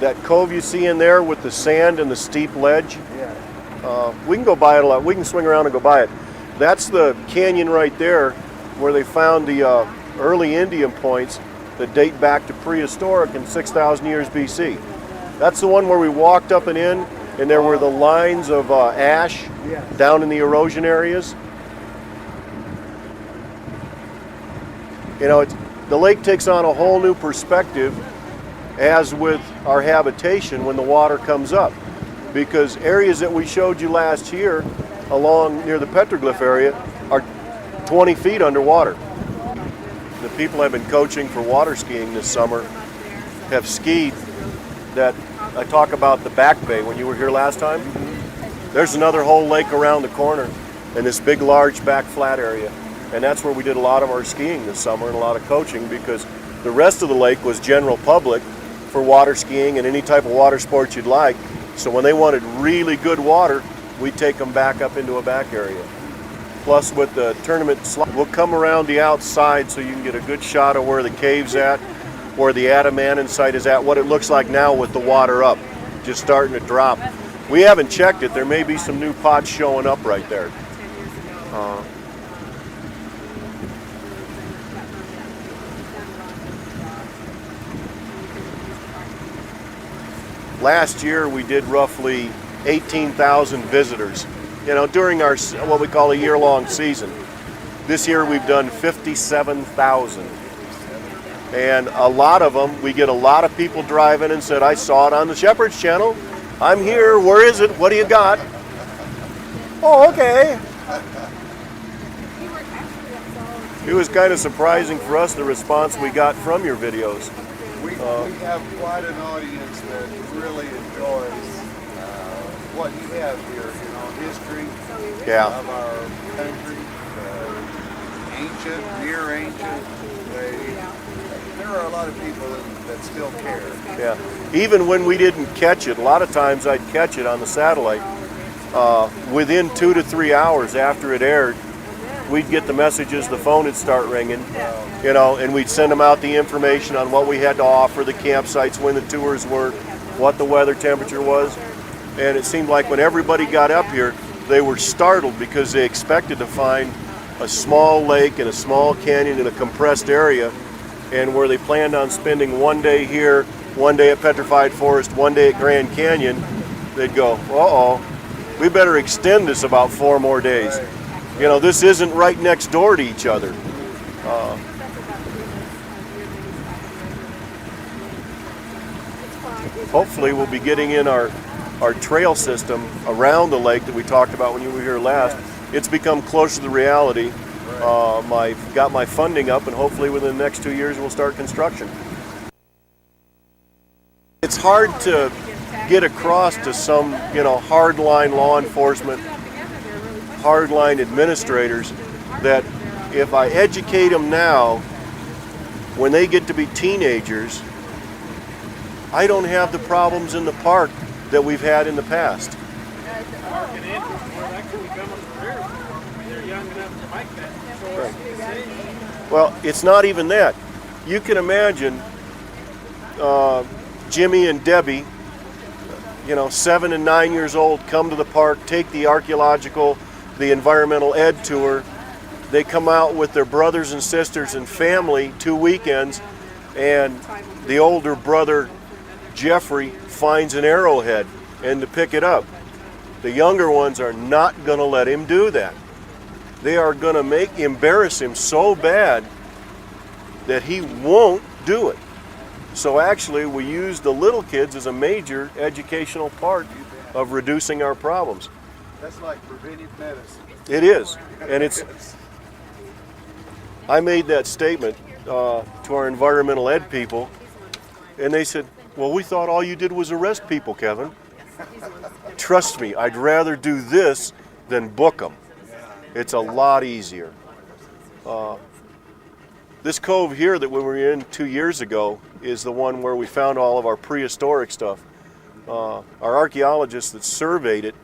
That cove you see in there with the sand and the steep ledge, Yeah. we can go by it a lot. We can swing around and go by it. That's the canyon right there where they found the early Indian points that date back to prehistoric in 6,000 years BC. That's the one where we walked up and in, and there were the lines of ash Yes. down in the erosion areas. You know, the lake takes on a whole new perspective as with our habitation when the water comes up, because areas that we showed you last year along near the petroglyph area are 20 feet underwater. The people I've been coaching for water skiing this summer have skied that I talk about the back bay when you were here last time. There's another whole lake around the corner and this big large back flat area, and that's where we did a lot of our skiing this summer and a lot of coaching, because the rest of the lake was general public for water skiing and any type of water sports you'd like. So when they wanted really good water, we'd take them back up into a back area. Plus with the tournament, we'll come around the outside so you can get a good shot of where the cave's at, where the Adamanan site is at, what it looks like now with the water up, just starting to drop. We haven't checked it. There may be some new pots showing up right there. Last year we did roughly 18,000 visitors, you know, during our what we call a year-long season. This year we've done 57,000. And a lot of them, we get a lot of people driving and said, I saw it on the Shepherd's Channel. I'm here, where is it? What do you got? Oh, okay. It was kind of surprising for us, the response we got from your videos. We have quite an audience that really enjoys what you have here, you know, history of our country, ancient, near ancient. There are a lot of people that still care. Yeah, even when we didn't catch it, a lot of times I'd catch it on the satellite. Within 2 to 3 hours after it aired, we'd get the messages, the phone would start ringing, you know, and we'd send them out the information on what we had to offer, the campsites, when the tours were, what the weather temperature was. And it seemed like when everybody got up here, they were startled because they expected to find a small lake and a small canyon in a compressed area, and where they planned on spending one day here, one day at Petrified Forest, one day at Grand Canyon, they'd go, uh-oh, we better extend this about 4 more days. Right. You know, this isn't right next door to each other. Hopefully we'll be getting in our trail system around the lake that we talked about when you were here last. It's become closer to reality. Got my funding up, and hopefully within the next 2 years we'll start construction. It's hard to get across to some, you know, hardline law enforcement, hardline administrators, that if I educate them now, when they get to be teenagers, I don't have the problems in the park that we've had in the past. Well, it's not even that. You can imagine Jimmy and Debbie, you know, 7 and 9 years old, come to the park, take the archaeological, the environmental ed tour. They come out with their brothers and sisters and family 2 weekends, and the older brother, Jeffrey, finds an arrowhead and to pick it up. The younger ones are not going to let him do that. They are going to embarrass him so bad that he won't do it. So actually we use the little kids as a major educational part of reducing our problems. That's like preventive medicine. It is, and it's. I made that statement to our environmental ed people, and they said, well, we thought all you did was arrest people, Kevin. Trust me, I'd rather do this than book them. It's a lot easier. This cove here that we were in 2 years ago is the one where we found all of our prehistoric stuff. Our archaeologists that surveyed it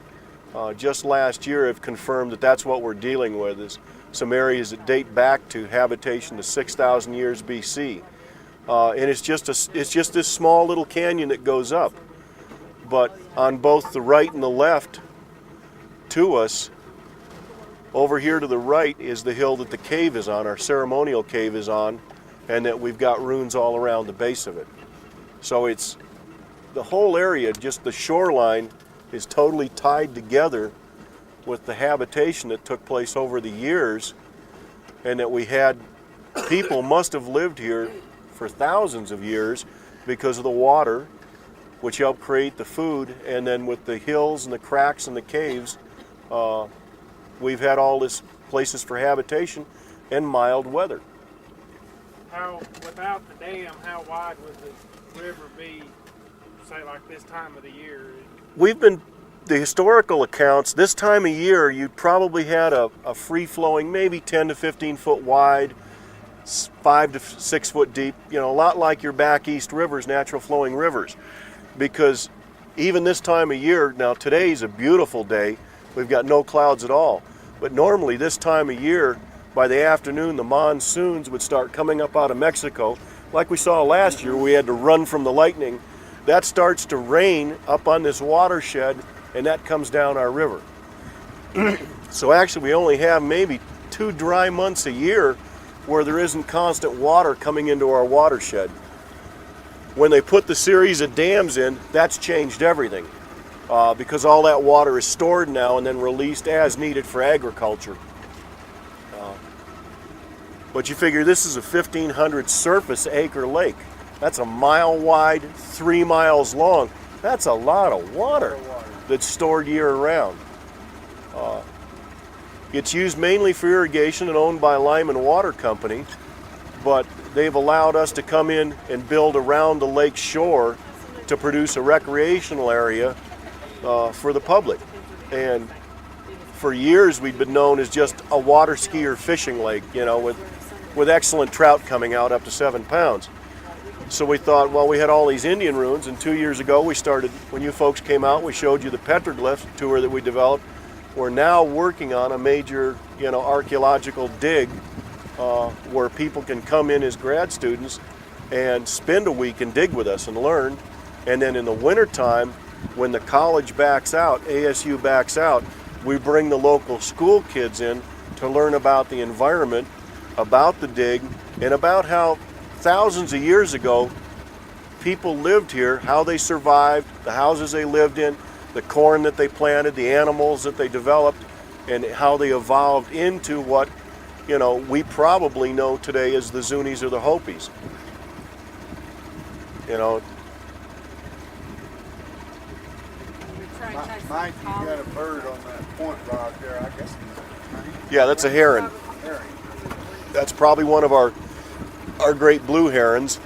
just last year have confirmed that that's what we're dealing with, is some areas that date back to habitation to 6,000 years BC. and it's just this small little canyon that goes up. But on both the right and the left to us, over here to the right is the hill that the cave is on, our ceremonial cave is on, and that we've got ruins all around the base of it. So it's the whole area, just the shoreline, is totally tied together with the habitation that took place over the years, and that we had people must have lived here for thousands of years because of the water, which helped create the food, and then with the hills and the cracks and the caves, we've had all this places for habitation and mild weather. Without the dam, how wide would the river be, say like this time of the year? The historical accounts, this time of year, you probably had a free-flowing, maybe 10 to 15 foot wide, 5 to 6 foot deep, a lot like your back east rivers, natural flowing rivers. Because even this time of year, now today's a beautiful day, we've got no clouds at all, but normally this time of year, by the afternoon, the monsoons would start coming up out of Mexico. Like we saw last year, we had to run from the lightning. That starts to rain up on this watershed, and that comes down our river. So actually we only have maybe 2 dry months a year where there isn't constant water coming into our watershed. When they put the series of dams in, that's changed everything, because all that water is stored now and then released as needed for agriculture. But you figure this is a 1,500 surface acre lake. That's a mile wide, 3 miles long. That's a lot of water that's stored year round. It's used mainly for irrigation and owned by Lyman Water Company, but they've allowed us to come in and build around the lake shore to produce a recreational area for the public. And for years we've been known as just a water skier fishing lake, with excellent trout coming out up to 7 pounds. So we thought, well, we had all these Indian ruins, and 2 years ago we started, when you folks came out, we showed you the petroglyph tour that we developed. We're now working on a major, archaeological dig where people can come in as grad students and spend a week and dig with us and learn. And then in the wintertime, when the college backs out, ASU backs out, we bring the local school kids in to learn about the environment, about the dig, and about how thousands of years ago people lived here, how they survived, the houses they lived in, the corn that they planted, the animals that they developed, and how they evolved into what we probably know today as the Zunis or the Hopis. Mike, you got a bird on that point rock there. I guess. Yeah, that's a heron. That's probably one of our great blue herons.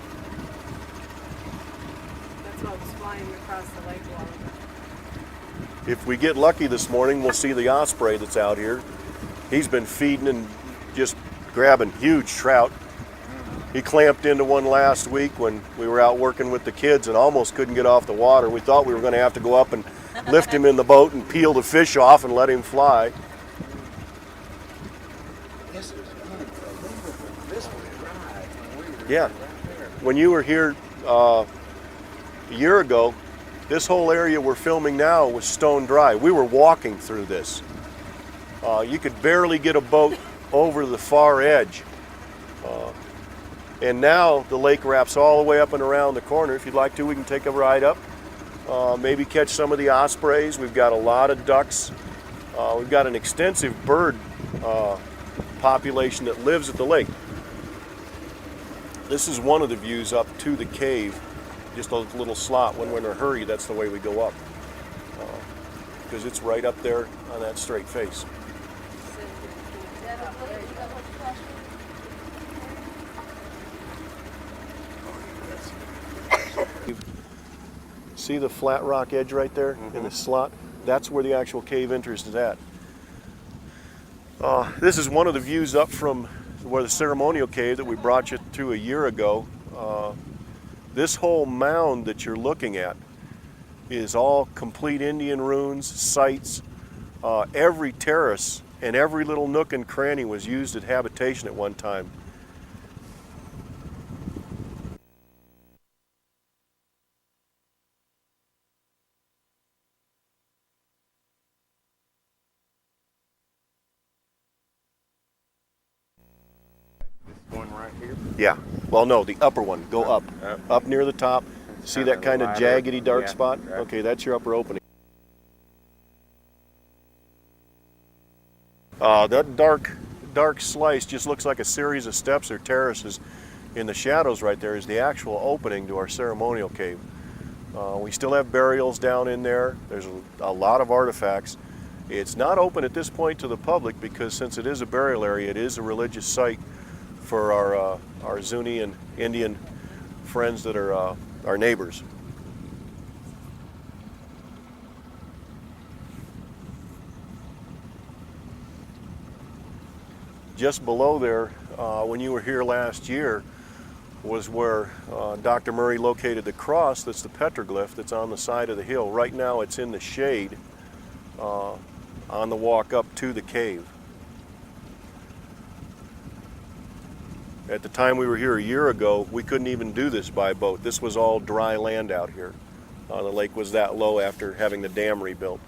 That's what was flying across the lake a while ago. If we get lucky this morning, we'll see the osprey that's out here. He's been feeding and just grabbing huge trout. He clamped into one last week when we were out working with the kids and almost couldn't get off the water. We thought we were going to have to go up and lift him in the boat and peel the fish off and let him fly. Yeah, when you were here a year ago, this whole area we're filming now was stone dry. We were walking through this. You could barely get a boat over the far edge. And now the lake wraps all the way up and around the corner. If you'd like to, we can take a ride up, maybe catch some of the ospreys. We've got a lot of ducks. We've got an extensive bird population that lives at the lake. This is one of the views up to the cave, just a little slot. When we're in a hurry, that's the way we go up, because it's right up there on that straight face. See the flat rock edge right there in the slot? That's where the actual cave entrance is at. This is one of the views up from where the ceremonial cave that we brought you to a year ago. This whole mound that you're looking at is all complete Indian ruins, sites. Every terrace and every little nook and cranny was used as habitation at one time. Yeah. Well, no, the upper one. Go up. Up. Up near the top. See that kind of Lighter. jaggedy dark Yeah, spot? right. Okay, that's your upper opening. That dark slice just looks like a series of steps or terraces. In the shadows right there is the actual opening to our ceremonial cave. We still have burials down in there. There's a lot of artifacts. It's not open at this point to the public because since it is a burial area, it is a religious site for our Zuni and Indian friends that are our neighbors. Just below there, when you were here last year, was where Dr. Murray located the cross that's the petroglyph that's on the side of the hill. Right now it's in the shade on the walk up to the cave. At the time we were here a year ago, we couldn't even do this by boat. This was all dry land out here. The lake was that low after having the dam rebuilt.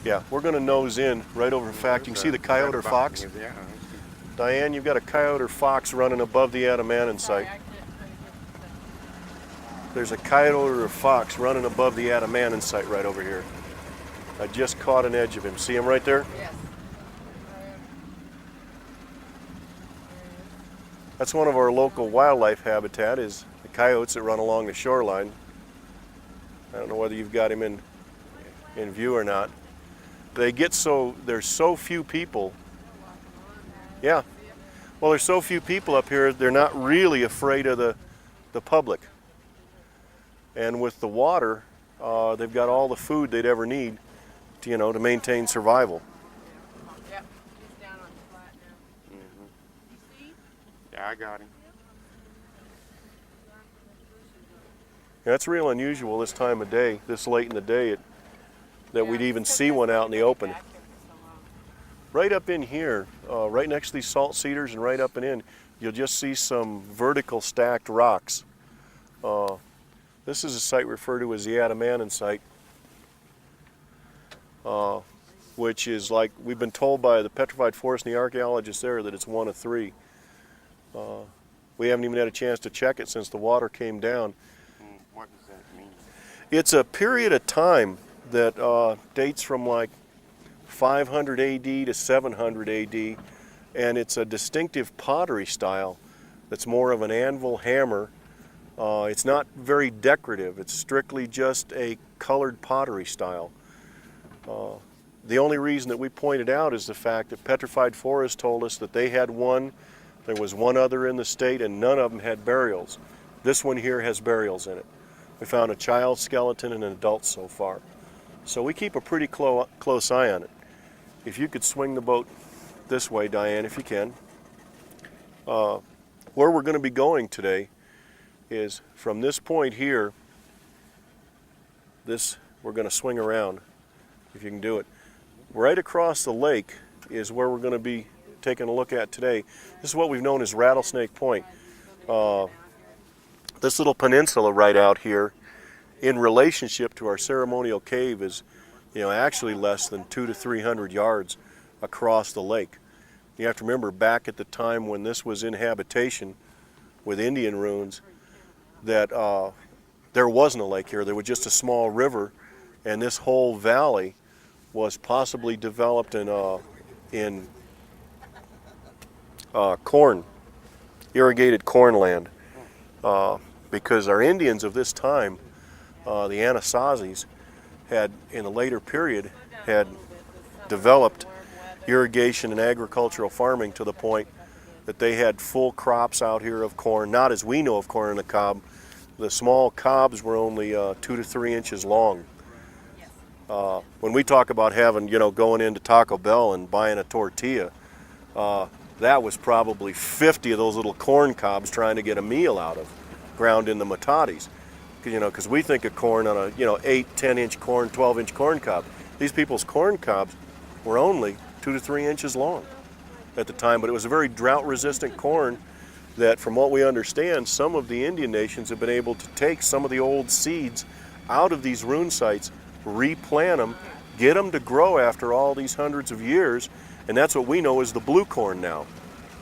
Yeah, we're going to nose in right over. In fact, you can see the coyote or fox. Yeah. Diane, you've got a coyote or fox running above the adamantine. There's a coyote or a fox running above the adamantine right over here. I just caught an edge of him. See him right there? Yes. That's one of our local wildlife habitat is the coyotes that run along the shoreline. I don't know whether you've got him in view or not. There's so few people. Yeah. Well, there's so few people up here, they're not really afraid of the public. And with the water, they've got all the food they'd ever need to, to maintain survival. Yep. He's down on the flat now. You see? Yeah, I got him. That's real unusual this time of day, this late in the day, that we'd even see one out in the open. Right up in here, right next to these salt cedars and right up and in, you'll just see some vertical stacked rocks. This is a site referred to as the adamantine site, which is like, we've been told by the Petrified Forest and the archaeologists there that it's one of three. We haven't even had a chance to check it since the water came down. What does that mean? It's a period of time that dates from like 500 AD to 700 AD, and it's a distinctive pottery style that's more of an anvil hammer. It's not very decorative. It's strictly just a colored pottery style. The only reason that we pointed out is the fact that Petrified Forest told us that they had one, there was one other in the state, and none of them had burials. This one here has burials in it. We found a child skeleton and an adult so far. So we keep a pretty close eye on it. If you could swing the boat this way, Diane, if you can. Where we're going to be going today is from this point here, we're going to swing around, if you can do it. Right across the lake is where we're going to be taking a look at today. This is what we've known as Rattlesnake Point. This little peninsula right out here, in relationship to our ceremonial cave, is actually less than 200 to 300 yards across the lake. You have to remember, back at the time when this was in habitation with Indian ruins, that there wasn't a lake here. There was just a small river, and this whole valley was possibly developed in corn, irrigated corn land, because our Indians of this time, the Anasazis, had in a later period had developed irrigation and agricultural farming to the point that they had full crops out here of corn, not as we know of corn in the cob. The small cobs were only 2 to 3 inches long. When we talk about having, going into Taco Bell and buying a tortilla, that was probably 50 of those little corn cobs trying to get a meal out of, ground in the matatis. Because we think of corn on a 8, 10-inch corn, 12-inch corn cob. These people's corn cobs were only 2 to 3 inches long at the time, but it was a very drought-resistant corn, that from what we understand, some of the Indian nations have been able to take some of the old seeds out of these rune sites, replant them, get them to grow after all these hundreds of years, and that's what we know as the blue corn now.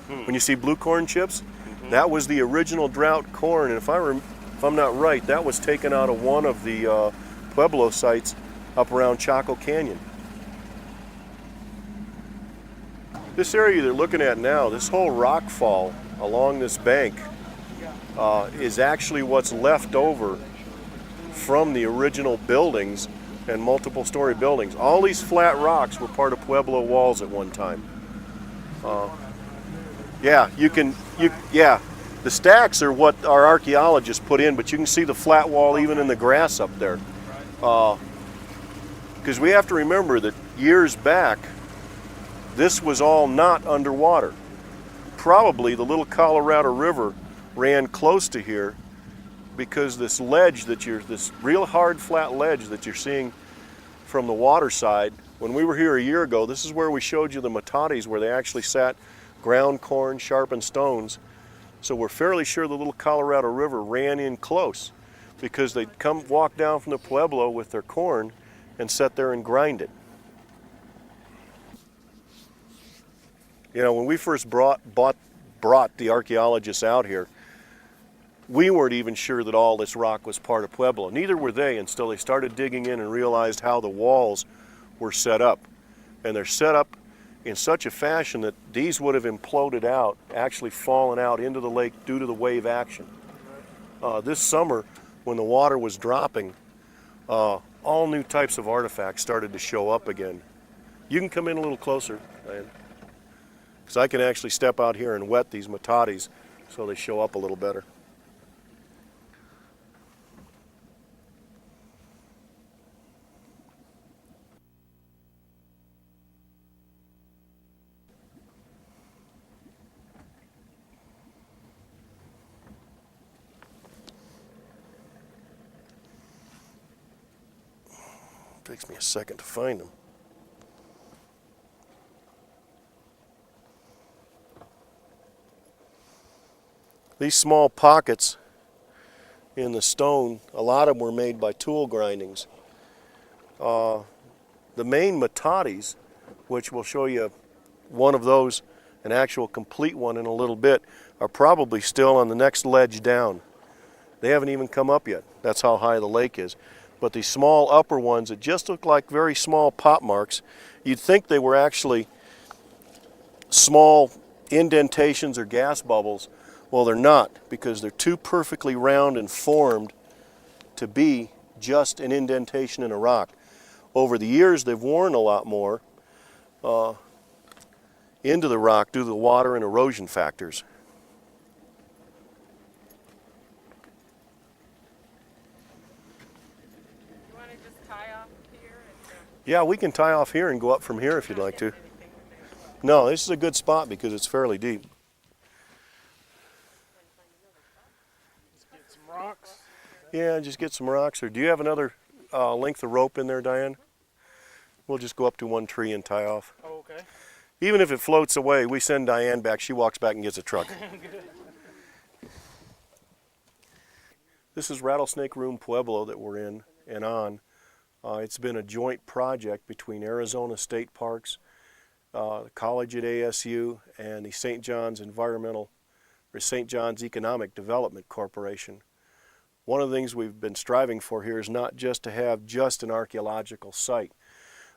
When you see blue corn chips, that was the original drought corn, and if I'm not right, that was taken out of one of the Pueblo sites up around Chaco Canyon. This area they're looking at now, this whole rock fall along this bank is actually what's left over from the original buildings and multiple story buildings. All these flat rocks were part of Pueblo walls at one time. Yeah, the stacks are what our archaeologists put in, but you can see the flat wall even in the grass up there. Because we have to remember that years back, this was all not underwater. Probably the little Colorado River ran close to here because this ledge this real hard flat ledge that you're seeing from the water side, when we were here a year ago, this is where we showed you the metates where they actually sat ground corn, sharpened stones. So we're fairly sure the little Colorado River ran in close because they'd walk down from the Pueblo with their corn and sit there and grind it. You know, when we first brought the archaeologists out here, we weren't even sure that all this rock was part of Pueblo. Neither were they until they started digging in and realized how the walls were set up. And they're set up in such a fashion that these would have imploded out, actually fallen out into the lake due to the wave action. This summer, when the water was dropping, all new types of artifacts started to show up again. You can come in a little closer, Diane, because I can actually step out here and wet these metates so they show up a little better. Takes me a second to find them. These small pockets in the stone, a lot of them were made by tool grindings. The main metates, which we'll show you one of those, an actual complete one in a little bit, are probably still on the next ledge down. They haven't even come up yet. That's how high the lake is. But these small upper ones that just look like very small pot marks, you'd think they were actually small indentations or gas bubbles. Well, they're not, because they're too perfectly round and formed to be just an indentation in a rock. Over the years, they've worn a lot more into the rock due to the water and erosion factors. Yeah, we can tie off here and go up from here if you'd like to. No, this is a good spot because it's fairly deep. Just get some rocks. Yeah, just get some rocks. Or do you have another length of rope in there, Diane? We'll just go up to one tree and tie off. Oh, okay. Even if it floats away, we send Diane back. She walks back and gets a truck. This is Rattlesnake Room Pueblo that we're in and on. It's been a joint project between Arizona State Parks, the college at ASU, and the St. John's St. John's Economic Development Corporation. One of the things we've been striving for here is not just to have just an archaeological site.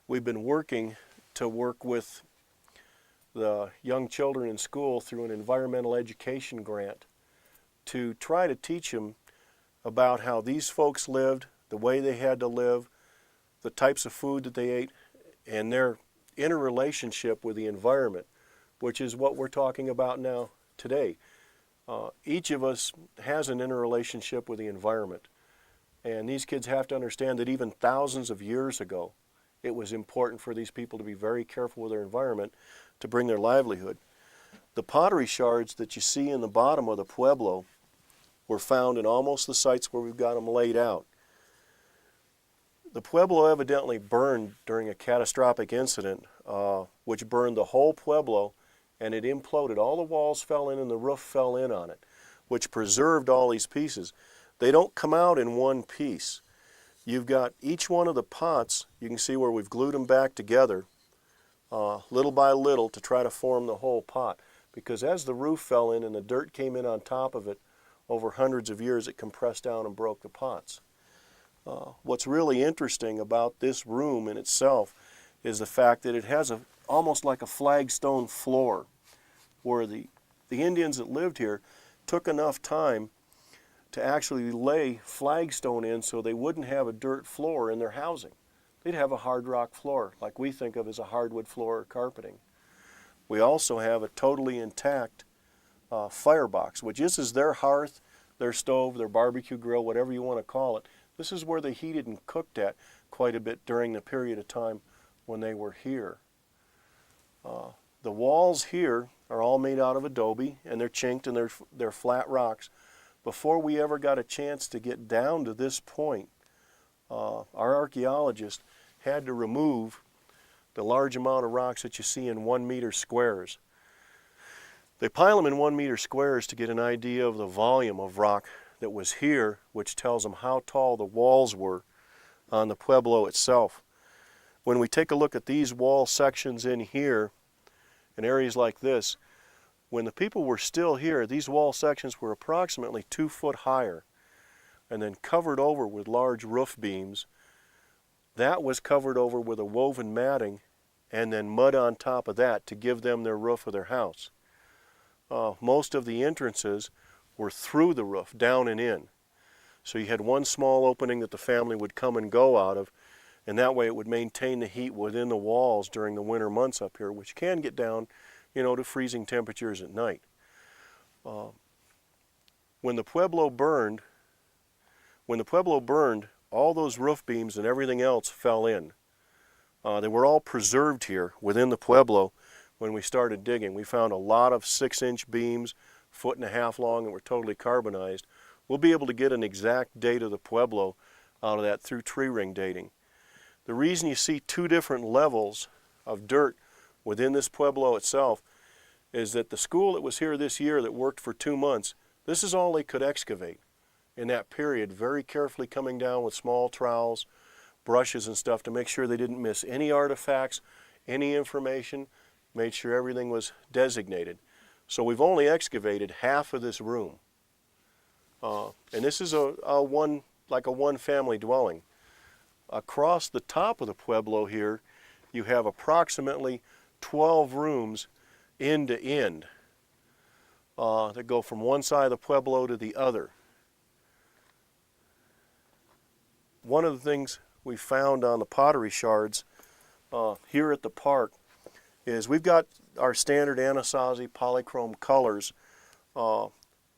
We've been working to work with the young children in school through an environmental education grant to try to teach them about how these folks lived, the way they had to live, the types of food that they ate, and their interrelationship with the environment, which is what we're talking about now today. Each of us has an interrelationship with the environment, and these kids have to understand that even thousands of years ago, it was important for these people to be very careful with their environment to bring their livelihood. The pottery shards that you see in the bottom of the Pueblo were found in almost the sites where we've got them laid out. The Pueblo evidently burned during a catastrophic incident, which burned the whole Pueblo and it imploded. All the walls fell in and the roof fell in on it, which preserved all these pieces. They don't come out in one piece. You've got each one of the pots, you can see where we've glued them back together little by little to try to form the whole pot. Because as the roof fell in and the dirt came in on top of it, over hundreds of years it compressed down and broke the pots. What's really interesting about this room in itself is the fact that it has almost like a flagstone floor, where the Indians that lived here took enough time to actually lay flagstone in so they wouldn't have a dirt floor in their housing. They'd have a hard rock floor, like we think of as a hardwood floor or carpeting. We also have a totally intact firebox, which is their hearth, their stove, their barbecue grill, whatever you want to call it. This is where they heated and cooked at quite a bit during the period of time when they were here. The walls here are all made out of adobe, and they're chinked and they're flat rocks. Before we ever got a chance to get down to this point, our archaeologist had to remove the large amount of rocks that you see in 1 meter squares. They pile them in 1 meter squares to get an idea of the volume of rock that was here, which tells them how tall the walls were on the Pueblo itself. When we take a look at these wall sections in here, in areas like this, when the people were still here, these wall sections were approximately 2 foot higher and then covered over with large roof beams. That was covered over with a woven matting and then mud on top of that to give them their roof of their house. Most of the entrances were through the roof, down and in. So you had one small opening that the family would come and go out of, and that way it would maintain the heat within the walls during the winter months up here, which can get down, to freezing temperatures at night. When the Pueblo burned, all those roof beams and everything else fell in. They were all preserved here within the Pueblo. When we started digging, we found a lot of 6-inch beams, 1.5 feet long, that were totally carbonized. We'll be able to get an exact date of the Pueblo out of that through tree ring dating. The reason you see 2 different levels of dirt within this Pueblo itself is that the school that was here this year that worked for 2 months, this is all they could excavate in that period, very carefully coming down with small trowels, brushes and stuff to make sure they didn't miss any artifacts, any information, made sure everything was designated. So we've only excavated half of this room. And this is like a one-family dwelling. Across the top of the Pueblo here, you have approximately 12 rooms end to end that go from one side of the Pueblo to the other. One of the things we found on the pottery shards here at the park is we've got our standard Anasazi polychrome colors,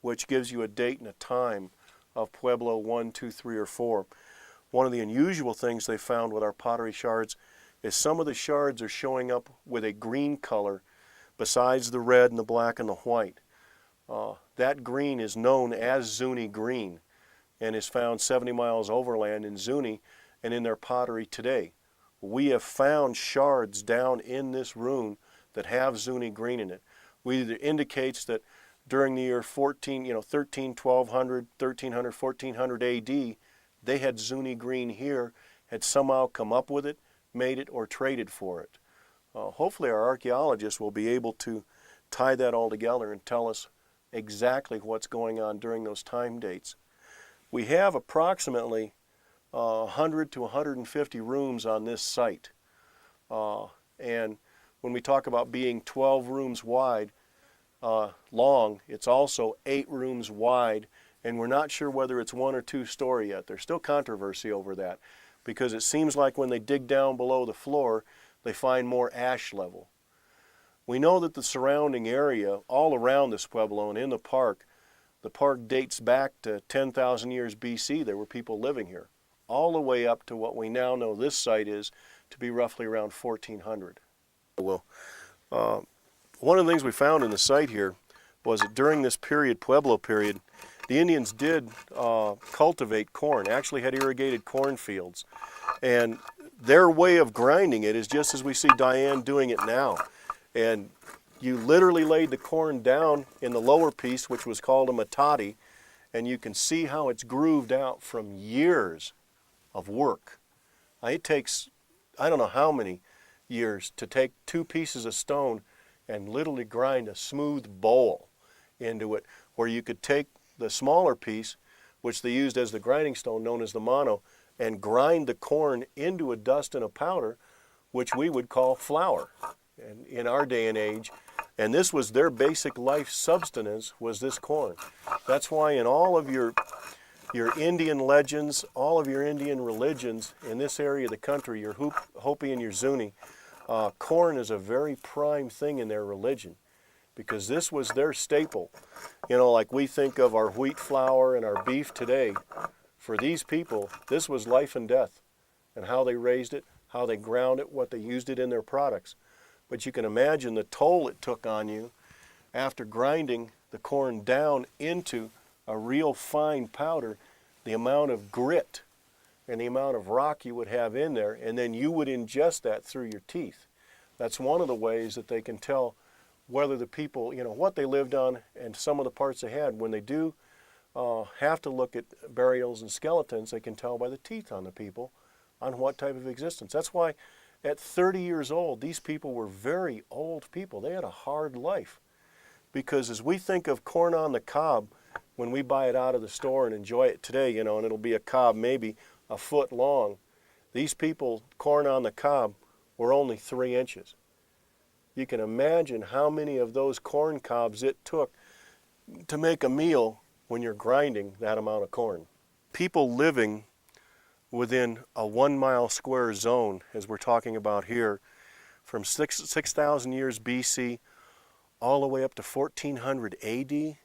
which gives you a date and a time of Pueblo 1, 2, 3, or 4. One of the unusual things they found with our pottery shards is some of the shards are showing up with a green color besides the red and the black and the white. That green is known as Zuni green and is found 70 miles overland in Zuni and in their pottery today. We have found shards down in this room that have Zuni green in it. It indicates that during the year 1200, 1300, 1400 AD, they had Zuni green here, had somehow come up with it, made it, or traded for it. Hopefully our archaeologists will be able to tie that all together and tell us exactly what's going on during those time dates. We have approximately 100 to 150 rooms on this site. And when we talk about being 12 rooms wide, long, it's also 8 rooms wide, and we're not sure whether it's 1 or 2 story yet. There's still controversy over that, because it seems like when they dig down below the floor, they find more ash level. We know that the surrounding area, all around this Pueblo and in the park dates back to 10,000 years BC. There were people living here, all the way up to what we now know this site is to be roughly around 1400. Well, one of the things we found in the site here was that during this period, Pueblo period, the Indians did cultivate corn, actually had irrigated cornfields. And their way of grinding it is just as we see Diane doing it now. And you literally laid the corn down in the lower piece, which was called a matati, and you can see how it's grooved out from years of work. It takes, I don't know how many years to take 2 pieces of stone and literally grind a smooth bowl into it, where you could take the smaller piece, which they used as the grinding stone, known as the mono, and grind the corn into a dust and a powder, which we would call flour in our day and age. And this was their basic life subsistence, was this corn. That's why in all of your Indian legends, all of your Indian religions in this area of the country, your Hopi and your Zuni, corn is a very prime thing in their religion, because this was their staple. You know, like we think of our wheat flour and our beef today, for these people, this was life and death, and how they raised it, how they ground it, what they used it in their products. But you can imagine the toll it took on you after grinding the corn down into a real fine powder, the amount of grit and the amount of rock you would have in there, and then you would ingest that through your teeth. That's one of the ways that they can tell whether the people, you know, what they lived on and some of the parts they had. When they do have to look at burials and skeletons, they can tell by the teeth on the people on what type of existence. That's why at 30 years old, these people were very old people. They had a hard life. Because as we think of corn on the cob, when we buy it out of the store and enjoy it today, you know, and it'll be a cob maybe a foot long, these people, corn on the cob, were only 3 inches. You can imagine how many of those corn cobs it took to make a meal when you're grinding that amount of corn. People living within a 1 mile square zone, as we're talking about here, from 6,000 years BC all the way up to 1400 AD. Do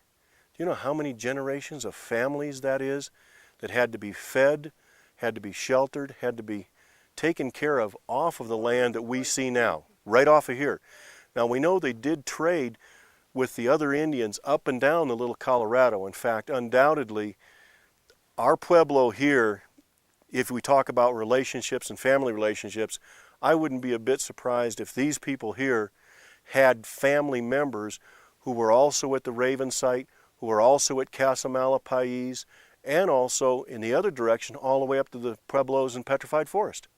you know how many generations of families that is that had to be fed, had to be sheltered, had to be taken care of off of the land that we see now, right off of here? Now we know they did trade with the other Indians up and down the Little Colorado. In fact, undoubtedly, our Pueblo here, if we talk about relationships and family relationships, I wouldn't be a bit surprised if these people here had family members who were also at the Raven site, who were also at Casa Malapais, and also in the other direction all the way up to the Pueblos and Petrified Forest.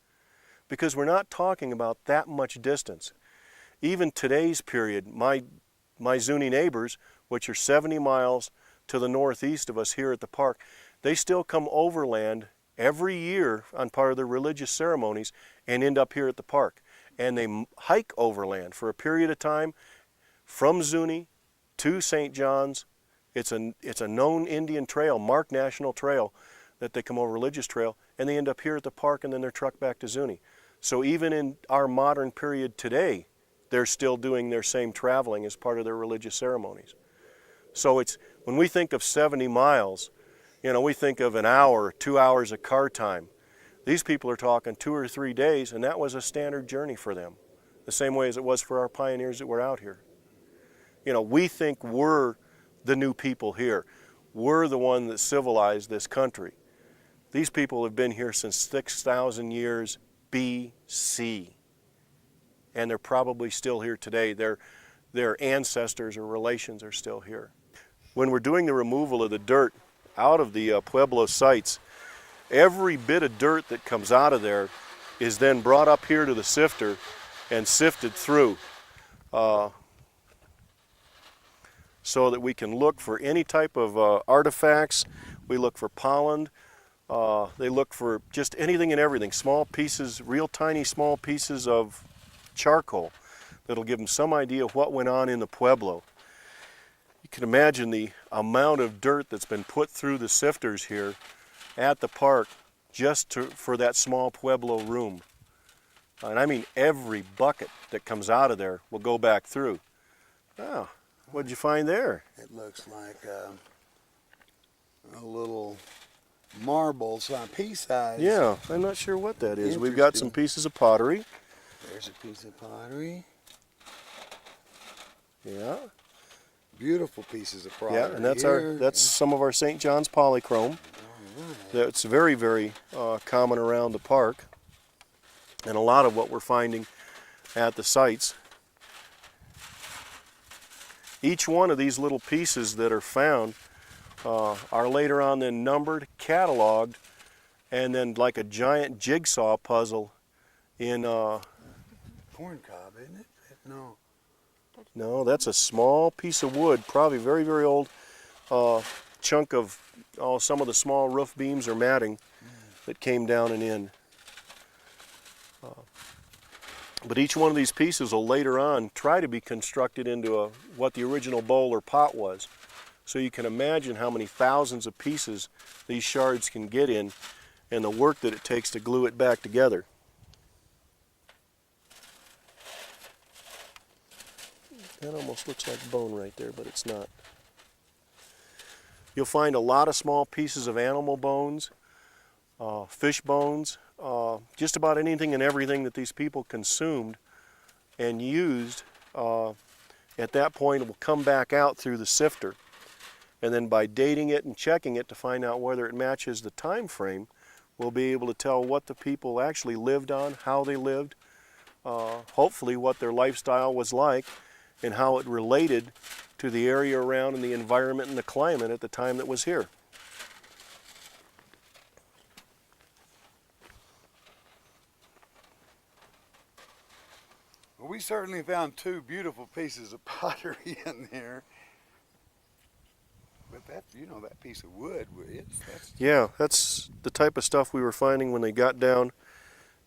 Because we're not talking about that much distance. Even today's period, my Zuni neighbors, which are 70 miles to the northeast of us here at the park, they still come overland every year on part of their religious ceremonies and end up here at the park. And they hike overland for a period of time from Zuni to St. John's. It's a known Indian trail, marked national trail, that they come over, religious trail, and they end up here at the park, and then they're trucked back to Zuni. So even in our modern period today, they're still doing their same traveling as part of their religious ceremonies. So it's, when we think of 70 miles, you know, we think of an hour, 2 hours of car time. These people are talking 2 or 3 days, and that was a standard journey for them, the same way as it was for our pioneers that were out here. You know, we think we're the new people here. We're the one that civilized this country. These people have been here since 6,000 years BC, and they're probably still here today. Their ancestors or relations are still here. When we're doing the removal of the dirt out of the Pueblo sites, every bit of dirt that comes out of there is then brought up here to the sifter and sifted through so that we can look for any type of artifacts. We look for pollen. They look for just anything and everything, small pieces, real tiny small pieces of charcoal that'll give them some idea of what went on in the Pueblo. You can imagine the amount of dirt that's been put through the sifters here at the park just for that small Pueblo room. And I mean every bucket that comes out of there will go back through. Oh, what'd you find there? It looks like a little marbles on pea size. Yeah, I'm not sure what that is. We've got some pieces of pottery. There's a piece of pottery. Yeah. Beautiful pieces of pottery. Yeah, and that's here. that's some of our St. John's polychrome. Right. That's very, very common around the park. And a lot of what we're finding at the sites Each one of these little pieces that are found are later on then numbered, cataloged, and then like a giant jigsaw puzzle in Corn cob, isn't it? No. no, that's a small piece of wood, probably very, very old chunk of some of the small roof beams or matting that came down and in. But each one of these pieces will later on try to be constructed into what the original bowl or pot was. So you can imagine how many thousands of pieces these shards can get in and the work that it takes to glue it back together. That almost looks like bone right there, but it's not. You'll find a lot of small pieces of animal bones, fish bones, just about anything and everything that these people consumed and used at that point will come back out through the sifter. And then by dating it and checking it to find out whether it matches the time frame, we'll be able to tell what the people actually lived on, how they lived, hopefully what their lifestyle was like, and how it related to the area around and the environment and the climate at the time that was here. Well, we certainly found two beautiful pieces of pottery in there. But that, you know, that piece of wood, That's the type of stuff we were finding when they got down,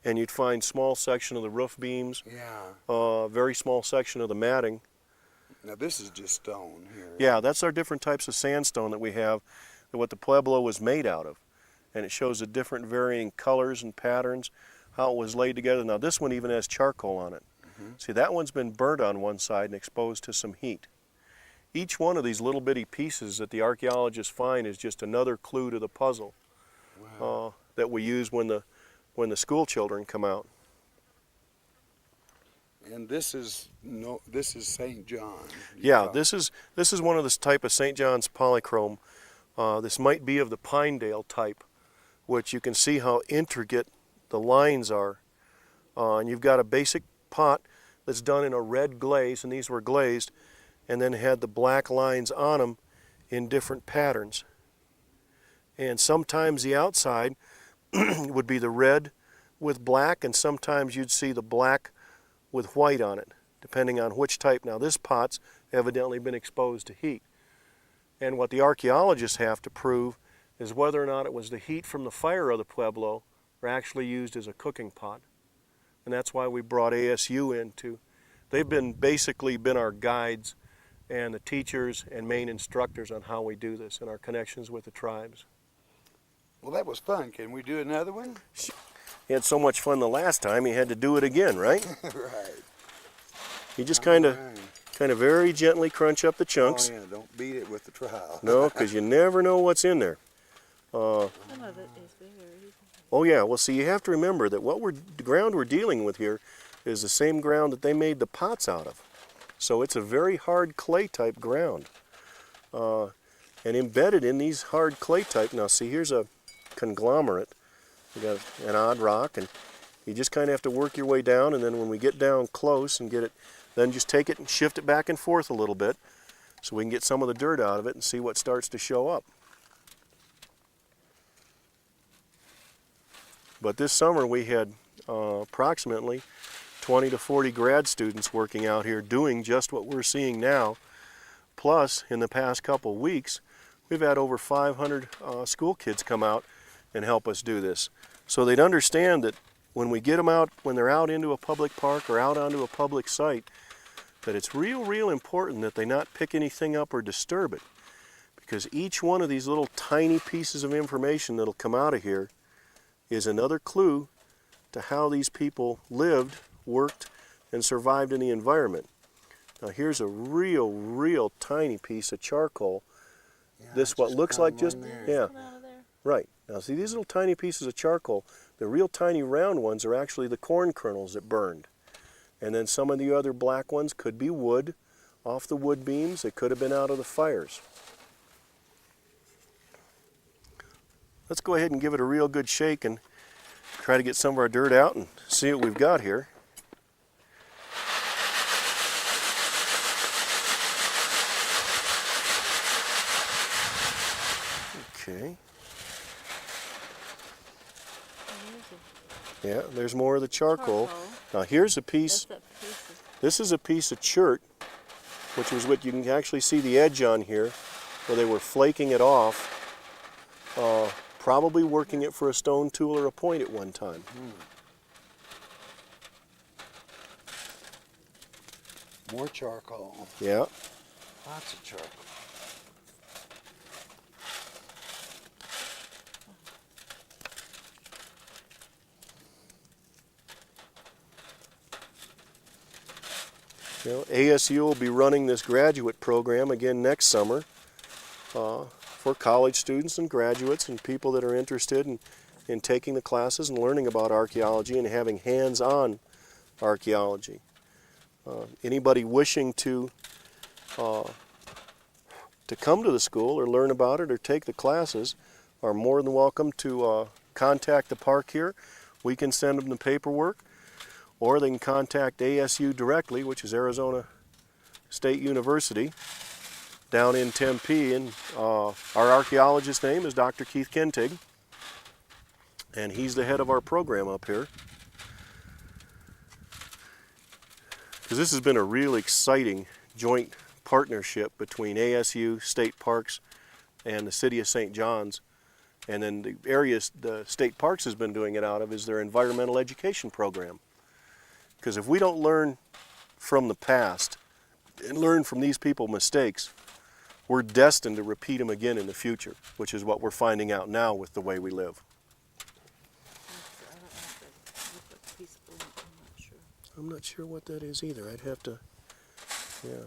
and you'd find small section of the roof beams, very small section of the matting. Now this is just stone here. Yeah, that's our different types of sandstone that we have, and what the Pueblo was made out of. And it shows the different varying colors and patterns, how it was laid together. Now this one even has charcoal on it. See, that one's been burnt on one side and exposed to some heat. Each one of these little bitty pieces that the archaeologists find is just another clue to the puzzle that we use when the school children come out. And this is St. John. Yeah, this is one of this type of St. John's polychrome. This might be of the Pinedale type, which you can see how intricate the lines are. And you've got a basic pot that's done in a red glaze, and these were glazed, and then had the black lines on them in different patterns. And sometimes the outside would be the red with black, and sometimes you'd see the black with white on it, depending on which type. Now this pot's evidently been exposed to heat. And what the archaeologists have to prove is whether or not it was the heat from the fire of the Pueblo or actually used as a cooking pot. And that's why we brought ASU in too. They've basically been our guides and the teachers and main instructors on how we do this and our connections with the tribes. Well, that was fun. Can we do another one? He had so much fun the last time, he had to do it again, right? Right. You just kind of very gently crunch up the chunks. Oh yeah, don't beat it with the trowel. No, because you never know what's in there. Some of it is very easy. Oh yeah, well see, you have to remember that the ground we're dealing with here is the same ground that they made the pots out of. So it's a very hard clay type ground. And embedded in these hard clay type, now see, here's a conglomerate. You got an odd rock, and you just kind of have to work your way down, and then when we get down close and get it, then just take it and shift it back and forth a little bit so we can get some of the dirt out of it and see what starts to show up. But this summer we had approximately 20 to 40 grad students working out here doing just what we're seeing now. Plus, in the past couple weeks, we've had over 500 school kids come out and help us do this. So they'd understand that when we get them out, when they're out into a public park or out onto a public site, that it's real important that they not pick anything up or disturb it. Because each one of these little tiny pieces of information that'll come out of here is another clue to how these people lived, worked, and survived in the environment. Now here's a real tiny piece of charcoal. Yeah, this what looks like just, yeah, Out of there. right. Now see, these little tiny pieces of charcoal, the real tiny round ones are actually the corn kernels that burned. And then some of the other black ones could be wood, off the wood beams. It could have been out of the fires. Let's go ahead and give it a real good shake and try to get some of our dirt out and see what we've got here. Okay. Yeah, there's more of the charcoal. Now here's a piece. This is a piece of chert, which was what you can actually see the edge on here, where they were flaking it off, probably working it for a stone tool or a point at one time. More charcoal. Yeah. Lots of charcoal. You know, ASU will be running this graduate program again next summer for college students and graduates and people that are interested in taking the classes and learning about archaeology and having hands-on archaeology. Anybody wishing to come to the school or learn about it or take the classes are more than welcome to contact the park here. We can send them the paperwork, or they can contact ASU directly, which is Arizona State University, down in Tempe. And our archaeologist's name is Dr. Keith Kentig, and he's the head of our program up here. Because this has been a really exciting joint partnership between ASU, State Parks, and the City of St. John's. And then the areas the State Parks has been doing it out of is their environmental education program. Because if we don't learn from the past and learn from these people's mistakes, we're destined to repeat them again in the future, which is what we're finding out now with the way we live. I'm not sure what that is either. I'd have to, yeah.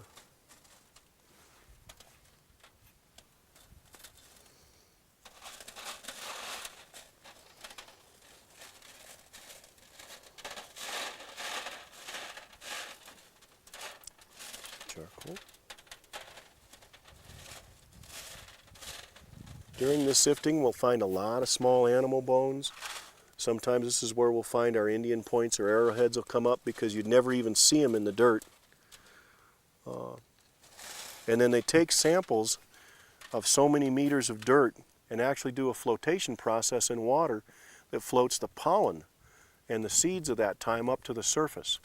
Charcoal. During this sifting, we'll find a lot of small animal bones. Sometimes this is where we'll find our Indian points or arrowheads will come up because you'd never even see them in the dirt. And then they take samples of so many meters of dirt and actually do a flotation process in water that floats the pollen and the seeds of that time up to the surface.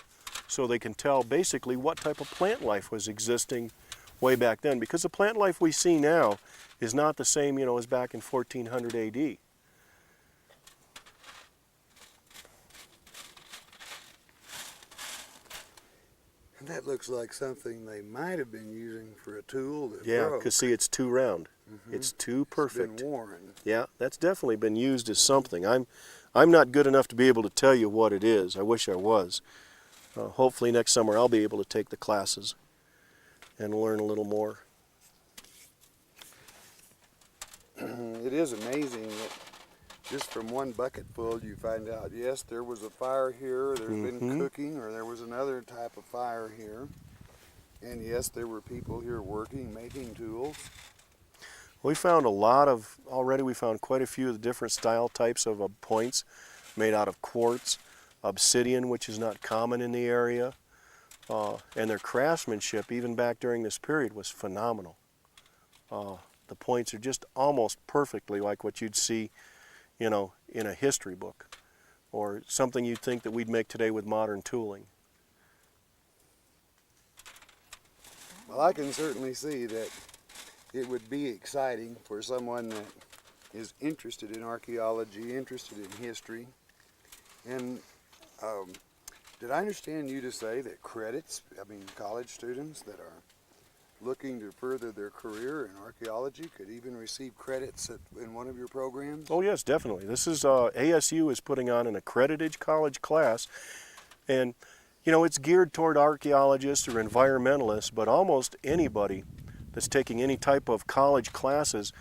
So they can tell basically what type of plant life was existing way back then. Because the plant life we see now is not the same, you know, as back in 1400 AD. And that looks like something they might have been using for a tool that Yeah, broke. because see, it's too round. It's too perfect. It's been worn. Yeah, that's definitely been used as something. I'm not good enough to be able to tell you what it is. I wish I was. Hopefully next summer I'll be able to take the classes and learn a little more. It is amazing that just from one bucket full you find out, yes, there was a fire here, there's been cooking, or there was another type of fire here. And yes, there were people here working, making tools. We found already we found quite a few of the different style types of points made out of quartz, obsidian, which is not common in the area. And their craftsmanship, even back during this period, was phenomenal. The points are just almost perfectly like what you'd see, you know, in a history book, or something you'd think that we'd make today with modern tooling. Well, I can certainly see that it would be exciting for someone that is interested in archaeology, interested in history. And did I understand you to say that college students that are looking to further their career in archaeology could even receive credits in one of your programs? Oh yes, definitely. This is ASU is putting on an accredited college class, and you know, it's geared toward archaeologists or environmentalists, but almost anybody that's taking any type of college classes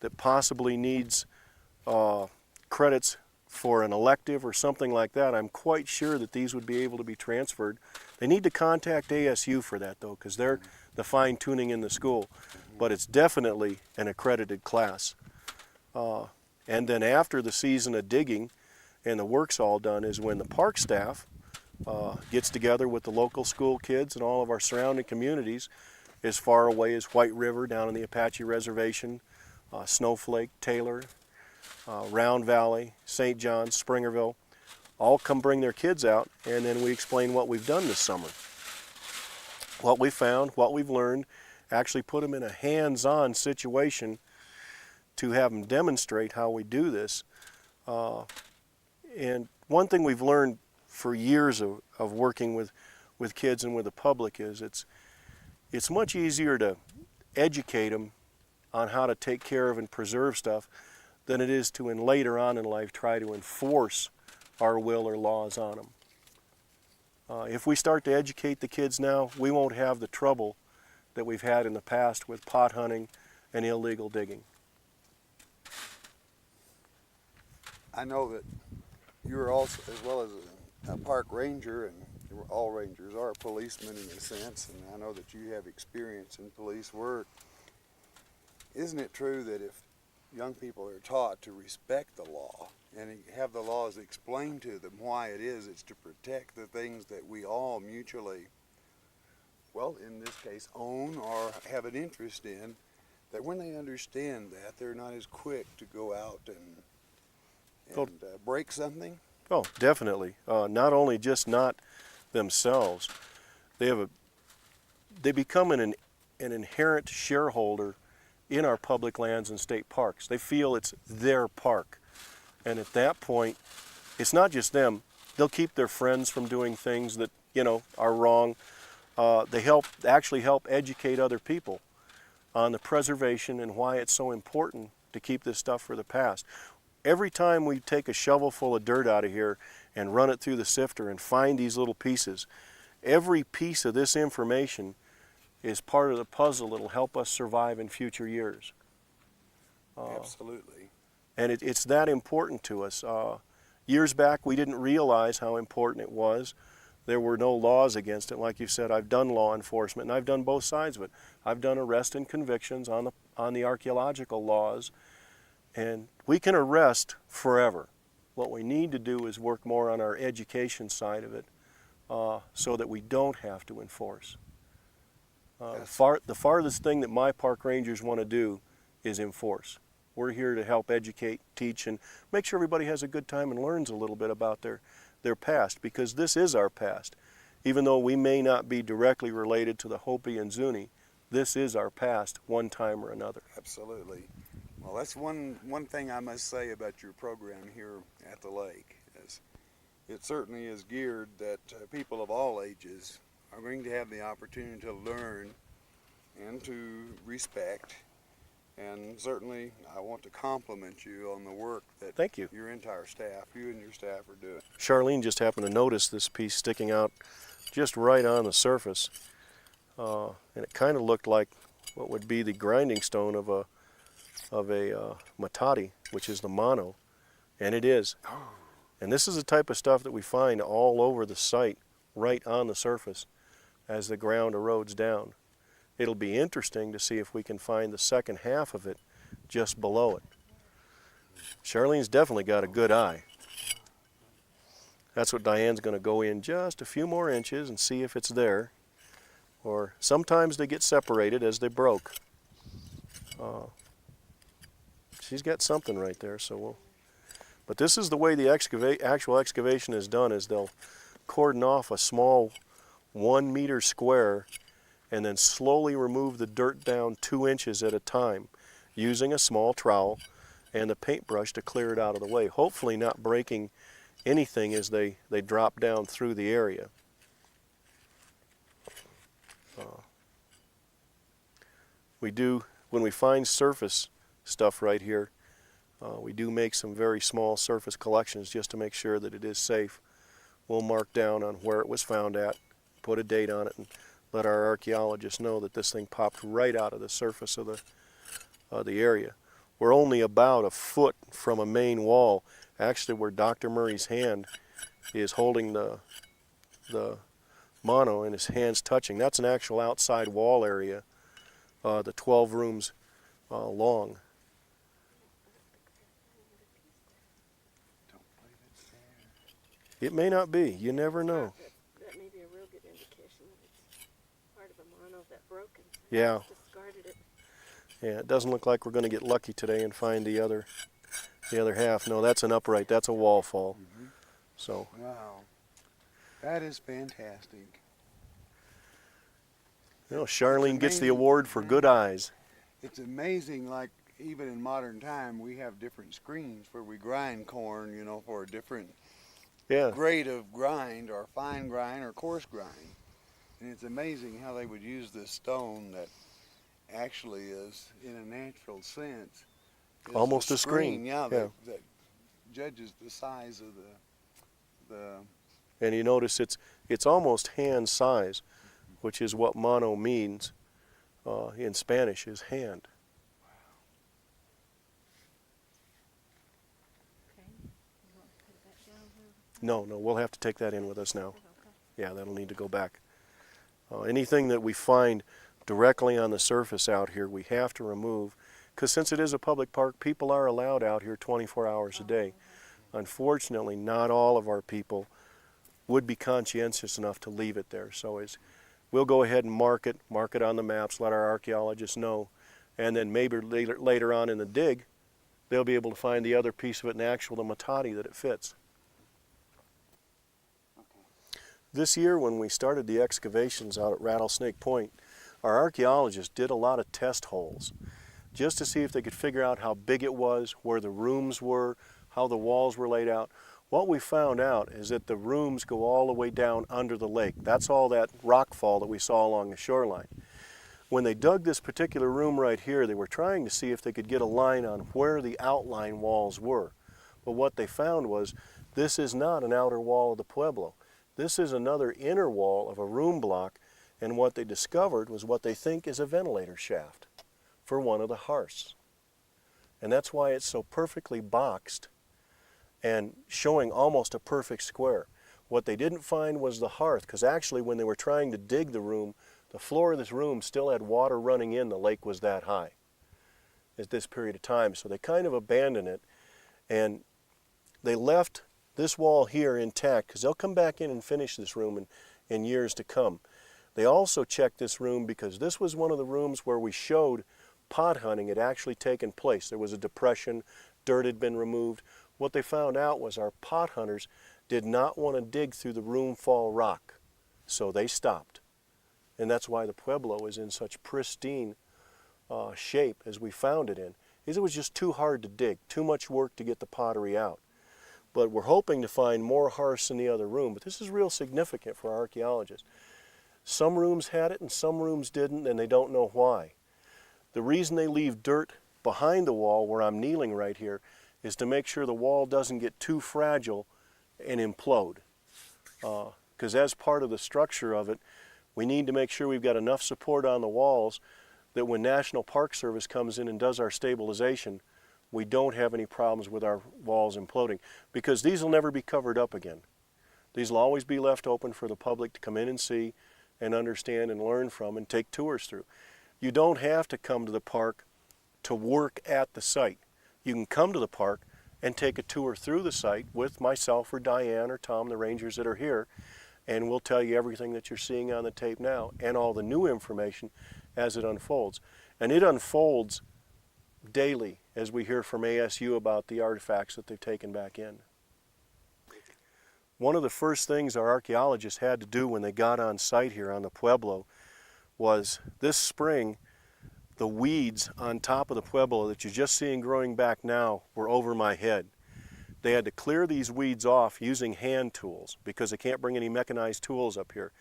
that possibly needs credits for an elective or something like that, I'm quite sure that these would be able to be transferred. They need to contact ASU for that though, because they're the fine-tuning in the school, but it's definitely an accredited class. And then after the season of digging and the work's all done is when the park staff gets together with the local school kids and all of our surrounding communities as far away as White River down on the Apache Reservation, Snowflake, Taylor, Round Valley, St. John's, Springerville, all come bring their kids out, and then we explain what we've done this summer. What we found, what we've learned, actually put them in a hands-on situation to have them demonstrate how we do this. And one thing we've learned for years of working with kids and with the public is it's much easier to educate them on how to take care of and preserve stuff than it is to, in later on in life, try to enforce our will or laws on them. If we start to educate the kids now, we won't have the trouble that we've had in the past with pot hunting and illegal digging. I know that you're also, as well as a park ranger, and all rangers are policemen in a sense, and I know that you have experience in police work. Isn't it true that if young people are taught to respect the law and have the laws explained to them why it's to protect the things that we all mutually, well, in this case, own or have an interest in, that when they understand that, they're not as quick to go out and break something? Oh, definitely. Not only just not themselves, they become an inherent shareholder in our public lands and state parks. They feel it's their park. And at that point, it's not just them. They'll keep their friends from doing things that, are wrong. They actually help educate other people on the preservation and why it's so important to keep this stuff for the past. Every time we take a shovel full of dirt out of here and run it through the sifter and find these little pieces, every piece of this information is part of the puzzle that'll help us survive in future years. Absolutely. And it's that important to us. Years back, we didn't realize how important it was. There were no laws against it. Like you said, I've done law enforcement, and I've done both sides of it. I've done arrest and convictions on the archaeological laws, and we can arrest forever. What we need to do is work more on our education side of it, so that we don't have to enforce. The farthest thing that my park rangers want to do is enforce. We're here to help educate, teach, and make sure everybody has a good time and learns a little bit about their past, because this is our past. Even though we may not be directly related to the Hopi and Zuni, this is our past one time or another. Absolutely. Well, that's one thing I must say about your program here at the lake. Is it certainly is geared that people of all ages are going to have the opportunity to learn and to respect. And certainly, I want to compliment you on the work that Thank you. your entire staff, you and your staff are doing. Charlene just happened to notice this piece sticking out just right on the surface. And it kind of looked like what would be the grinding stone of a matati, which is the mono. And it is. And this is the type of stuff that we find all over the site, right on the surface, as the ground erodes down. It'll be interesting to see if we can find the second half of it just below it. Charlene's definitely got a good eye. That's what Diane's going to go in just a few more inches and see if it's there. Or sometimes they get separated as they broke. She's got something right there, so we'll... But this is the way the actual excavation is done, is they'll cordon off a small 1 meter square and then slowly remove the dirt down 2 inches at a time using a small trowel and the paintbrush to clear it out of the way, hopefully not breaking anything as they drop down through the area. We do, when we find surface stuff right here, we do make some very small surface collections just to make sure that it is safe. We'll mark down on where it was found at, put a date on it, and let our archaeologists know that this thing popped right out of the surface of the area. We're only about a foot from a main wall, actually where Dr. Murray's hand is holding the mono and his hand's touching. That's an actual outside wall area, the 12 rooms long. It may not be. You never know. That may be a real good indication that it's part of a mono that broke and Yeah. discarded it. Yeah, it doesn't look like we're going to get lucky today and find the other half. No, that's an upright. That's a wall fall. So Wow, that is fantastic. you know, Charlene gets the amazing. award for good eyes. It's amazing, like even in modern time, we have different screens where we grind corn, you know, for a different Yeah. grade of grind, or fine grind or coarse grind. And it's amazing how they would use this stone that actually is, in a natural sense, is Almost a screen. Yeah, Yeah. that judges the size of the And you notice it's almost hand size, which is what mano means in Spanish, is hand. Okay. You want to put that down here? No, we'll have to take that in with us now. Yeah, that'll need to go back. Anything that we find directly on the surface out here, we have to remove, because since it is a public park, people are allowed out here 24 hours a day. Unfortunately, not all of our people would be conscientious enough to leave it there. So we'll go ahead and mark it on the maps, let our archaeologists know, and then maybe later on in the dig, they'll be able to find the other piece of it and the matati that it fits. This year when we started the excavations out at Rattlesnake Point, our archaeologists did a lot of test holes just to see if they could figure out how big it was, where the rooms were, how the walls were laid out. What we found out is that the rooms go all the way down under the lake. That's all that rock fall that we saw along the shoreline. When they dug this particular room right here, they were trying to see if they could get a line on where the outline walls were. But what they found was this is not an outer wall of the Pueblo. This is another inner wall of a room block, and what they discovered was what they think is a ventilator shaft for one of the hearths. And that's why it's so perfectly boxed and showing almost a perfect square. What they didn't find was the hearth, because actually when they were trying to dig the room, the floor of this room still had water running in. The lake was that high at this period of time. So they kind of abandoned it, and they left this wall here intact because they'll come back in and finish this room in years to come. They also checked this room because this was one of the rooms where we showed pot hunting had actually taken place. There was a depression, dirt had been removed. What they found out was our pot hunters did not want to dig through the room fall rock, so they stopped. And that's why the Pueblo is in such pristine shape as we found it in. It was just too hard to dig, too much work to get the pottery out. But we're hoping to find more hearths in the other room, but this is real significant for archaeologists. Some rooms had it and some rooms didn't, and they don't know why. The reason they leave dirt behind the wall where I'm kneeling right here is to make sure the wall doesn't get too fragile and implode. Because as part of the structure of it, we need to make sure we've got enough support on the walls that when National Park Service comes in and does our stabilization, we don't have any problems with our walls imploding, because these will never be covered up again. These will always be left open for the public to come in and see and understand and learn from and take tours through. You don't have to come to the park to work at the site. You can come to the park and take a tour through the site with myself or Diane or Tom, the rangers that are here, and we'll tell you everything that you're seeing on the tape now and all the new information as it unfolds. And it unfolds daily as we hear from ASU about the artifacts that they've taken back in. One of the first things our archaeologists had to do when they got on site here on the Pueblo was this spring, the weeds on top of the Pueblo that you're just seeing growing back now were over my head. They had to clear these weeds off using hand tools because they can't bring any mechanized tools up here.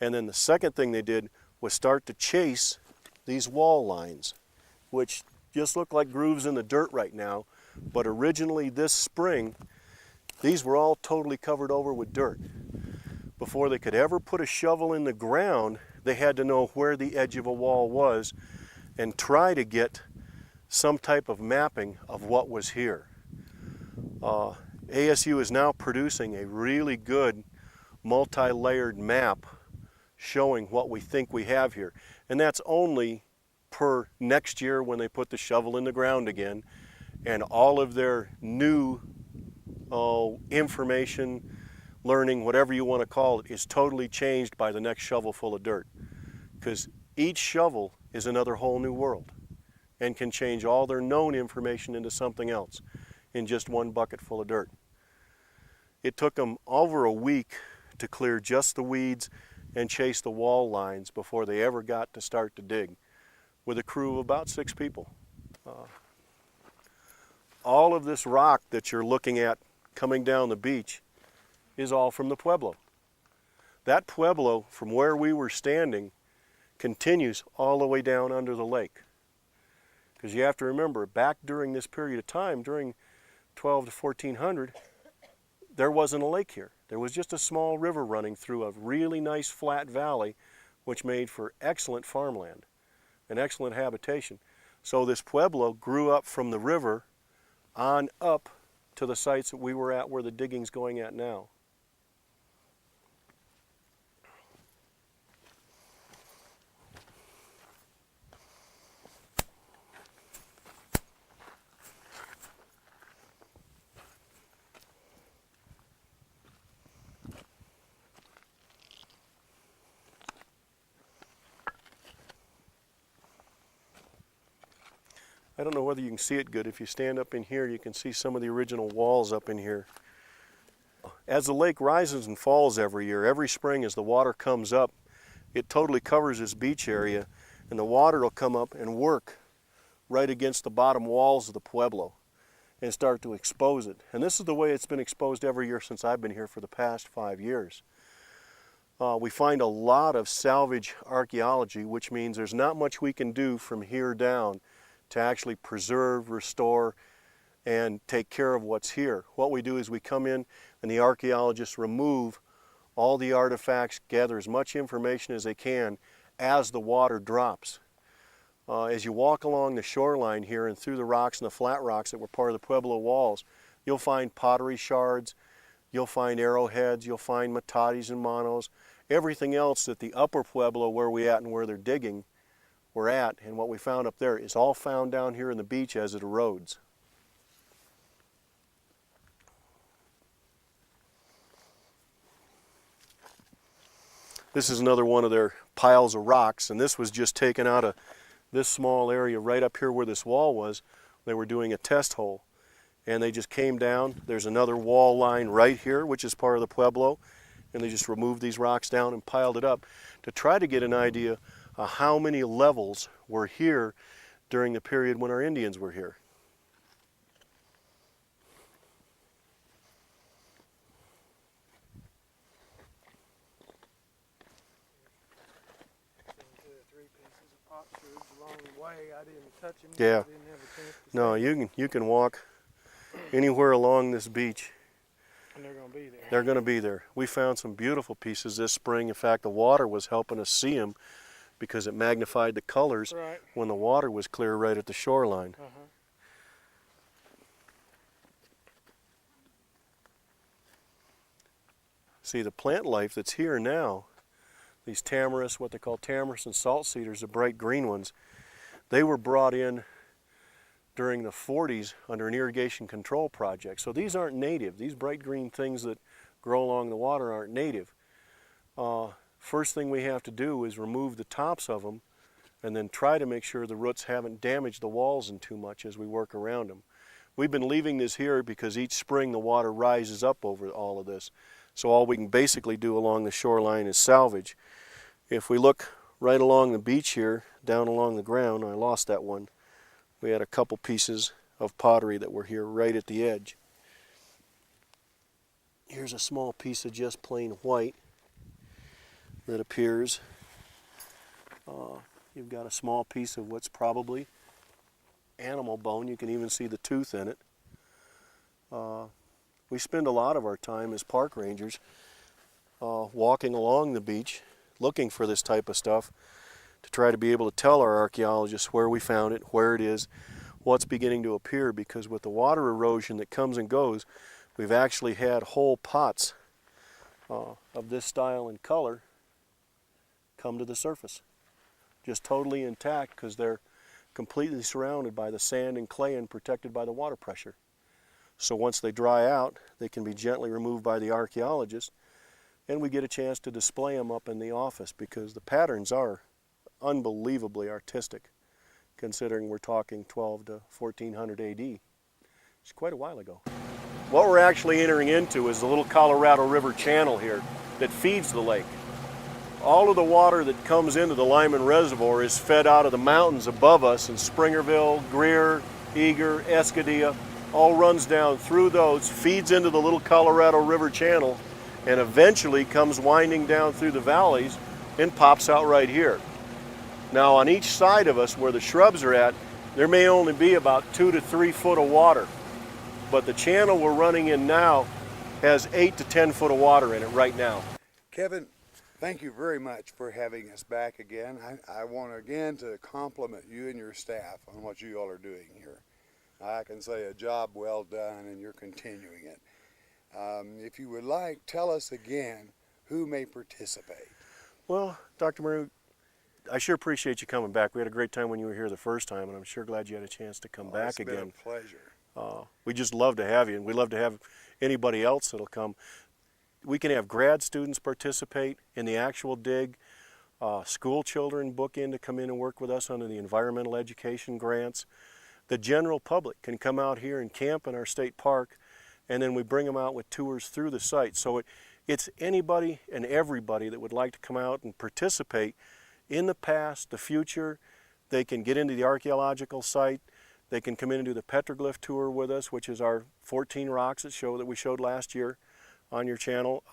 And then the second thing they did was start to chase these wall lines, which just look like grooves in the dirt right now, but originally this spring, these were all totally covered over with dirt. Before they could ever put a shovel in the ground, they had to know where the edge of a wall was and try to get some type of mapping of what was here. ASU is now producing a really good multi-layered map showing what we think we have here. And that's only per next year when they put the shovel in the ground again, and all of their new information, learning, whatever you want to call it, is totally changed by the next shovel full of dirt. Because each shovel is another whole new world. and can change all their known information into something else in just one bucket full of dirt. It took them over a week to clear just the weeds and chase the wall lines before they ever got to start to dig, with a crew of about 6 people. All of this rock that you're looking at coming down the beach is all from the Pueblo. That Pueblo, from where we were standing, continues all the way down under the lake. Because you have to remember, back during this period of time, during 12 to 1400, there wasn't a lake here. There was just a small river running through a really nice flat valley, which made for excellent farmland and excellent habitation. So this Pueblo grew up from the river on up to the sites that we were at where the digging's going at now. I don't know whether you can see it good. If you stand up in here, you can see some of the original walls up in here. As the lake rises and falls every year, every spring as the water comes up, it totally covers this beach area, and the water will come up and work right against the bottom walls of the Pueblo and start to expose it. And this is the way it's been exposed every year since I've been here for the past 5 years. We find a lot of salvage archaeology, which means there's not much we can do from here down to actually preserve, restore, and take care of what's here. What we do is we come in and the archaeologists remove all the artifacts, gather as much information as they can as the water drops. As you walk along the shoreline here and through the rocks and the flat rocks that were part of the Pueblo walls, you'll find pottery shards, you'll find arrowheads, you'll find matates and manos, everything else that the upper Pueblo where we at and where they're digging we're at, and what we found up there is all found down here in the beach as it erodes. This is another one of their piles of rocks, and this was just taken out of this small area right up here where this wall was. They were doing a test hole, and they just came down. There's another wall line right here, which is part of the Pueblo, and they just removed these rocks down and piled it up to try to get an idea how many levels were here during the period when our Indians were here. Yeah. No, you can walk anywhere along this beach. And they're going to be there. They're going to be there. We found some beautiful pieces this spring. In fact, the water was helping us see them because it magnified the colors when the water was clear right at the shoreline. See, the plant life that's here now, these tamaris, what they call tamaris and salt cedars, the bright green ones, they were brought in during the 40s under an irrigation control project. So these aren't native. These bright green things that grow along the water aren't native. First thing we have to do is remove the tops of them and then try to make sure the roots haven't damaged the walls in too much as we work around them. We've been leaving this here because each spring the water rises up over all of this. So all we can basically do along the shoreline is salvage. If we look right along the beach here, down along the ground, I lost that one. We had a couple pieces of pottery that were here right at the edge. Here's a small piece of just plain white that appears. You've got a small piece of what's probably animal bone. You can even see the tooth in it. We spend a lot of our time as park rangers walking along the beach looking for this type of stuff to try to be able to tell our archaeologists where we found it, where it is, what's beginning to appear, because with the water erosion that comes and goes, we've actually had whole pots of this style and color come to the surface, just totally intact because they're completely surrounded by the sand and clay and protected by the water pressure. So once they dry out, they can be gently removed by the archaeologist, and we get a chance to display them up in the office because the patterns are unbelievably artistic. considering we're talking 12 to 1400 AD. It's quite a while ago. What we're actually entering into is the little Colorado River channel here that feeds the lake. All of the water that comes into the Lyman Reservoir is fed out of the mountains above us in Springerville, Greer, Eager, Escadilla, all runs down through those, feeds into the little Colorado River channel, and eventually comes winding down through the valleys and pops out right here. Now on each side of us where the shrubs are at, there may only be about 2 to 3 foot of water, but the channel we're running in now has 8 to 10 foot of water in it right now. Kevin, thank you very much for having us back again. I want again to compliment you and your staff on what you all are doing here. I can say a job well done, and you're continuing it. If you would like, tell us again who may participate. Well, Dr. Murray, I sure appreciate you coming back. We had a great time when you were here the first time, and I'm sure glad you had a chance to come back again. It's been a pleasure. We just love to have you, and we love to have anybody else that'll come. We can have grad students participate in the actual dig, school children book in to come in and work with us under the environmental education grants. The general public can come out here and camp in our state park, and then we bring them out with tours through the site. So it's anybody and everybody that would like to come out and participate in the past, the future. They can get into the archaeological site. They can come in and do the petroglyph tour with us, which is our 14 rocks that we showed last year on your channel.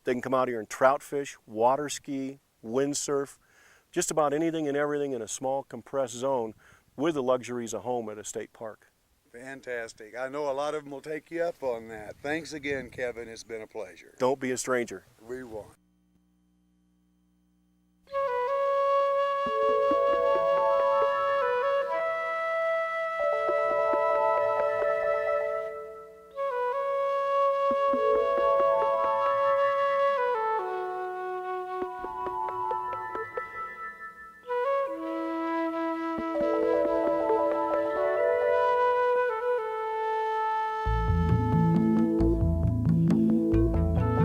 They can come out here and trout fish, water ski, windsurf, just about anything and everything in a small compressed zone with the luxuries of home at a state park. Fantastic. I know a lot of them will take you up on that. Thanks again, Kevin. It's been a pleasure. Don't be a stranger. We won't.